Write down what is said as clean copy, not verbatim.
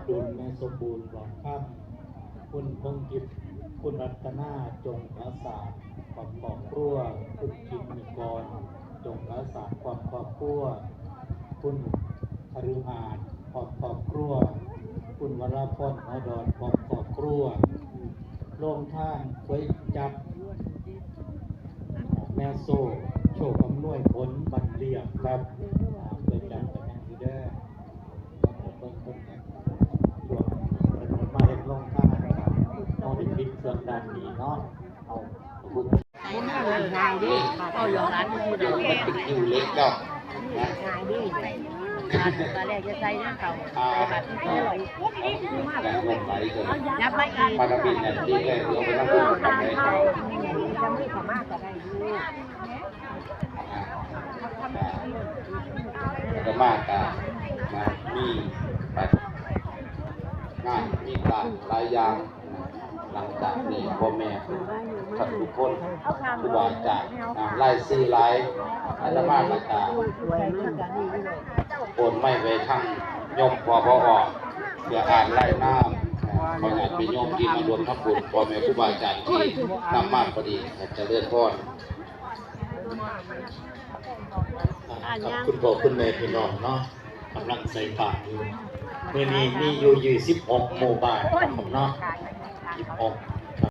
ดุลแม่สมบูรณ์หลองค่ำคุณคงกิจคุณรัตนาจงอาสาความครอบครัวคุณกิจนิกรจงอาสาความครอบครัวคุณคฤหาสน์ความครอบครัวคุณวราพรหอดอนความครอบครัวโรงท่านเคยจับแม่โซ่โชคอำนวยผลบันเรียบครับเคยจับแต่แม่ที่ได้เบิ่งคนนะช่วงเป็นคนมาเห็นโรงท่านครับเอาดิปิดเครื่องดันดีเนาะเอาคุณง่ายดิเอาอย่างนั้นมันเป็นคิวเล็กเนาะง่ายดิตอนแรกจะใส่น้ำเขาใส่บัตรที่สวยยับไปอีกปลากระปินเนี่ยดีเลยเดี๋ยวไปนั่งคุยกันเลยจะไม่สามารถจะได้ดูจะมากกันมีปัดงานมีการหลายอย่างหลังจากนี้พ่อแม่ท่านทุกคนครูบาอาจารย์ไล่ซื้อไล่อาตมาประกาศโอนไม่ไว้ทั้งยมพอพอออกเพื่ออ่านไล่น้ำขอให้เป็นโยมที่มารวมทำบุญพ่อแม่ครูบาอาจารย์ที่นำมาพอดีจะเลื่อนพรคุณพ่อคุณแม่พี่น้องเนาะกำลังใส่บาตรอยู่เมื่อนี้มีอยู่26 หมู่บ้านครับผมเนาะ26